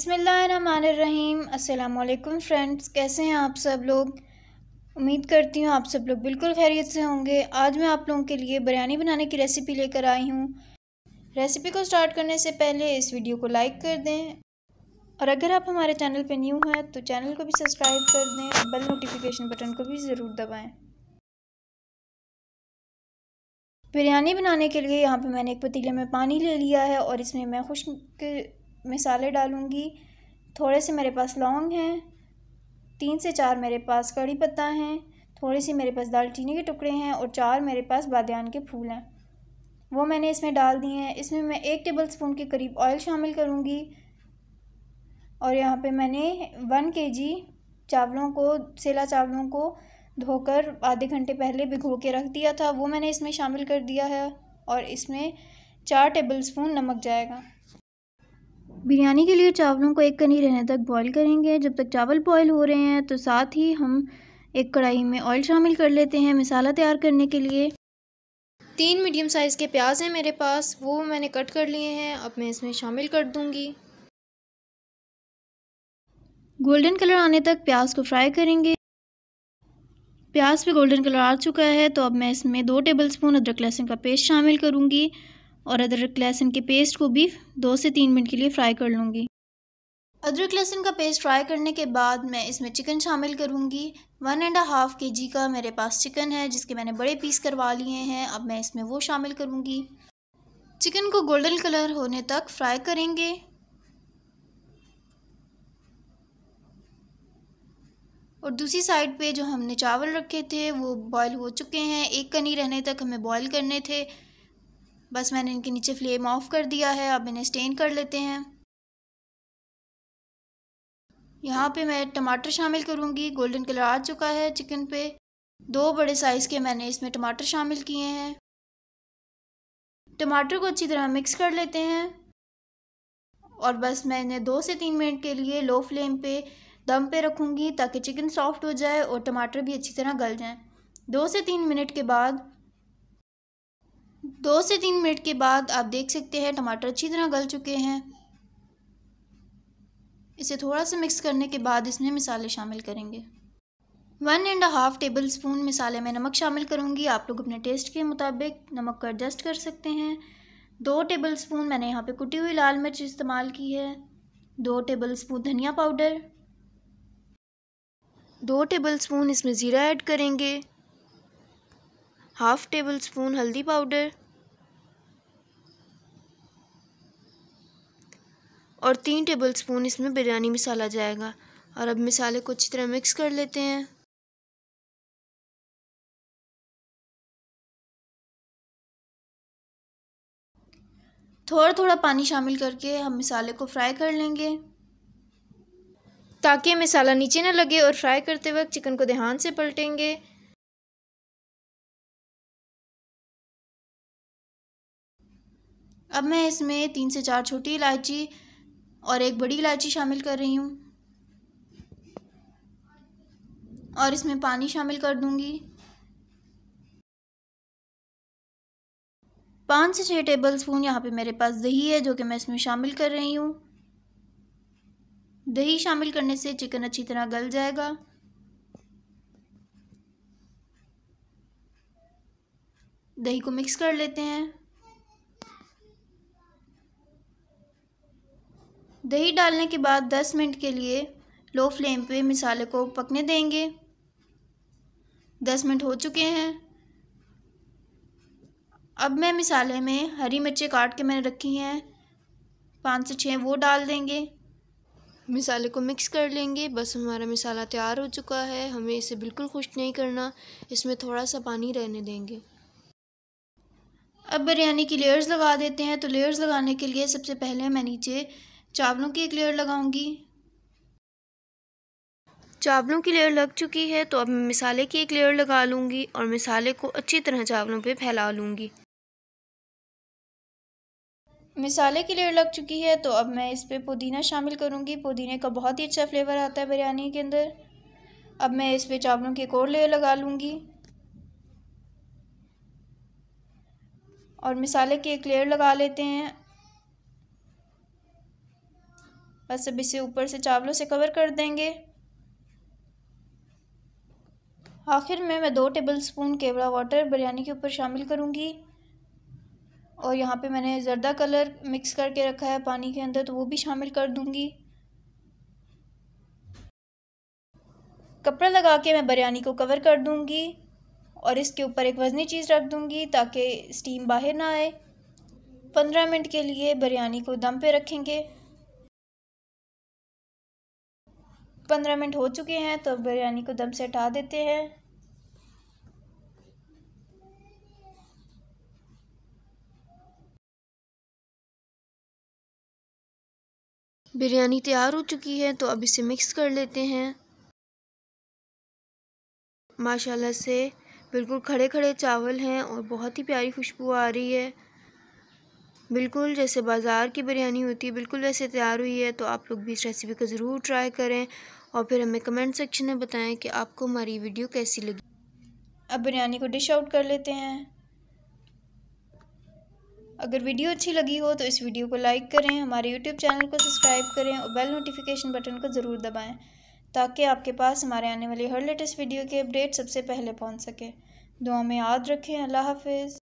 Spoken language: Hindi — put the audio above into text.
बिस्मिल्लाहिर्रहमानिर्रहीम। अस्सलामुअलैकुम फ्रेंड्स, कैसे हैं आप सब लोग। उम्मीद करती हूँ आप सब लोग बिल्कुल खैरियत से होंगे। आज मैं आप लोगों के लिए बिरयानी बनाने की रेसिपी लेकर आई हूँ। रेसिपी को स्टार्ट करने से पहले इस वीडियो को लाइक कर दें और अगर आप हमारे चैनल पर न्यू हैं तो चैनल को भी सब्सक्राइब कर दें और बेल नोटिफिकेशन बटन को भी ज़रूर दबाएँ। बिरयानी बनाने के लिए यहाँ पे मैंने एक पतीले में पानी ले लिया है और इसमें मैं खुश्क मसाले डालूँगी। थोड़े से मेरे पास लौंग हैं, 3 से 4 मेरे पास कड़ी पत्ता हैं, थोड़ी सी मेरे पास दालचीनी के टुकड़े हैं और 4 मेरे पास बादियान के फूल हैं, वो मैंने इसमें डाल दिए हैं। इसमें मैं 1 टेबल स्पून के करीब ऑयल शामिल करूँगी और यहाँ पे मैंने 1 kg चावलों को, सेला चावलों को धोकर आधे घंटे पहले भिगो के रख दिया था, वो मैंने इसमें शामिल कर दिया है और इसमें 4 टेबल स्पून नमक जाएगा। बिरयानी के लिए चावलों को एक कनी रहने तक बॉईल करेंगे। जब तक चावल बॉईल हो रहे हैं तो साथ ही हम एक कढ़ाई में ऑयल शामिल कर लेते हैं मसाला तैयार करने के लिए। 3 मीडियम साइज़ के प्याज हैं मेरे पास, वो मैंने कट कर लिए हैं। अब मैं इसमें शामिल कर दूंगी। गोल्डन कलर आने तक प्याज को फ्राई करेंगे। प्याज पे गोल्डन कलर आ चुका है तो अब मैं इसमें 2 टेबल स्पून अदरक लहसुन का पेस्ट शामिल करूंगी और अदरक लहसुन के पेस्ट को भी 2 से 3 मिनट के लिए फ्राई कर लूँगी। अदरक लहसुन का पेस्ट फ्राई करने के बाद मैं इसमें चिकन शामिल करूँगी। 1.5 kg का मेरे पास चिकन है जिसके मैंने बड़े पीस करवा लिए हैं। अब मैं इसमें वो शामिल करूँगी। चिकन को गोल्डन कलर होने तक फ्राई करेंगे। और दूसरी साइड पे जो हमने चावल रखे थे वो बॉईल हो चुके हैं। एक कनी रहने तक हमें बॉईल करने थे। बस मैंने इनके नीचे फ्लेम ऑफ कर दिया है। अब इन्हें स्टेन कर लेते हैं। यहाँ पे मैं टमाटर शामिल करूँगी। गोल्डन कलर आ चुका है चिकन पे। 2 बड़े साइज़ के मैंने इसमें टमाटर शामिल किए हैं। टमाटर को अच्छी तरह मिक्स कर लेते हैं और बस मैं इन्हें 2 से 3 मिनट के लिए लो फ्लेम पे दम पे रखूँगी ताकि चिकन सॉफ्ट हो जाए और टमाटर भी अच्छी तरह गल जाएं। 2 से 3 मिनट के बाद आप देख सकते हैं टमाटर अच्छी तरह गल चुके हैं। इसे थोड़ा सा मिक्स करने के बाद इसमें मसाले शामिल करेंगे। 1.5 टेबल स्पून मसाले में नमक शामिल करूँगी। आप लोग अपने टेस्ट के मुताबिक नमक को एडजस्ट कर सकते हैं। 2 टेबल स्पून मैंने यहाँ पे कुटी हुई लाल मिर्च इस्तेमाल की है। 2 टेबल स्पून धनिया पाउडर, 2 टेबल स्पून इसमें ज़ीरा ऐड करेंगे, 1/2 टेबल स्पून हल्दी पाउडर और 3 टेबल स्पून इसमें बिरयानी मसाला जाएगा। और अब मसाले को अच्छी तरह मिक्स कर लेते हैं। थोड़ा थोड़ा पानी शामिल करके हम मसाले को फ्राई कर लेंगे ताकि मसाला नीचे ना लगे और फ्राई करते वक्त चिकन को ध्यान से पलटेंगे। अब मैं इसमें 3 से 4 छोटी इलायची और 1 बड़ी इलायची शामिल कर रही हूँ और इसमें पानी शामिल कर दूंगी। 5 से 6 टेबल स्पून यहाँ पे मेरे पास दही है जो कि मैं इसमें शामिल कर रही हूँ। दही शामिल करने से चिकन अच्छी तरह गल जाएगा। दही को मिक्स कर लेते हैं। दही डालने के बाद 10 मिनट के लिए लो फ्लेम पे मसाले को पकने देंगे। 10 मिनट हो चुके हैं। अब मैं मसाले में हरी मिर्चें काट के मैंने रखी हैं 5 से 6, वो डाल देंगे। मसाले को मिक्स कर लेंगे। बस हमारा मसाला तैयार हो चुका है। हमें इसे बिल्कुल खुश्क नहीं करना, इसमें थोड़ा सा पानी रहने देंगे। अब बिरयानी की लेयर्स लगा देते हैं। तो लेयर्स लगाने के लिए सबसे पहले मैं नीचे चावलों की एक लेयर लगाऊंगी। चावलों की लेयर लग चुकी है तो अब मैं मसाले की एक लेयर लगा लूँगी और मसाले को अच्छी तरह चावलों पे फैला लूँगी। मसाले की लेयर लग चुकी है तो अब मैं इस पर पुदीना शामिल करूँगी। पुदीने का बहुत ही अच्छा फ्लेवर आता है बिरयानी के अंदर। अब मैं इस पर चावलों की एक और लेयर लगा लूँगी और मसाले की एक लेयर लगा लेते हैं। बस अब इसे ऊपर से चावलों से कवर कर देंगे। आखिर में मैं 2 टेबलस्पून केवड़ा वाटर बिरयानी के ऊपर शामिल करूँगी। और यहाँ पे मैंने ज़र्दा कलर मिक्स करके रखा है पानी के अंदर, तो वो भी शामिल कर दूँगी। कपड़ा लगा के मैं बिरयानी को कवर कर दूँगी और इसके ऊपर एक वज़नी चीज़ रख दूँगी ताकि स्टीम बाहर ना आए। 15 मिनट के लिए बिरयानी को दम पे रखेंगे। 15 मिनट हो चुके हैं तो बिरयानी को दम से हटा देते हैं। बिरयानी तैयार हो चुकी है तो अब इसे मिक्स कर लेते हैं। माशाल्लाह से बिल्कुल खड़े खड़े चावल हैं और बहुत ही प्यारी खुशबू आ रही है, बिल्कुल जैसे बाज़ार की बिरयानी होती है, बिल्कुल वैसे तैयार हुई है। तो आप लोग भी इस रेसिपी को ज़रूर ट्राई करें और फिर हमें कमेंट सेक्शन में बताएं कि आपको हमारी वीडियो कैसी लगी। अब बिरयानी को डिश आउट कर लेते हैं। अगर वीडियो अच्छी लगी हो तो इस वीडियो को लाइक करें, हमारे यूट्यूब चैनल को सब्सक्राइब करें और बेल नोटिफिकेशन बटन को ज़रूर दबाएं ताकि आपके पास हमारे आने वाली हर लेटेस्ट वीडियो के अपडेट सबसे पहले पहुंच सके। दुआ में याद रखें। अल्लाह हाफ़िज़।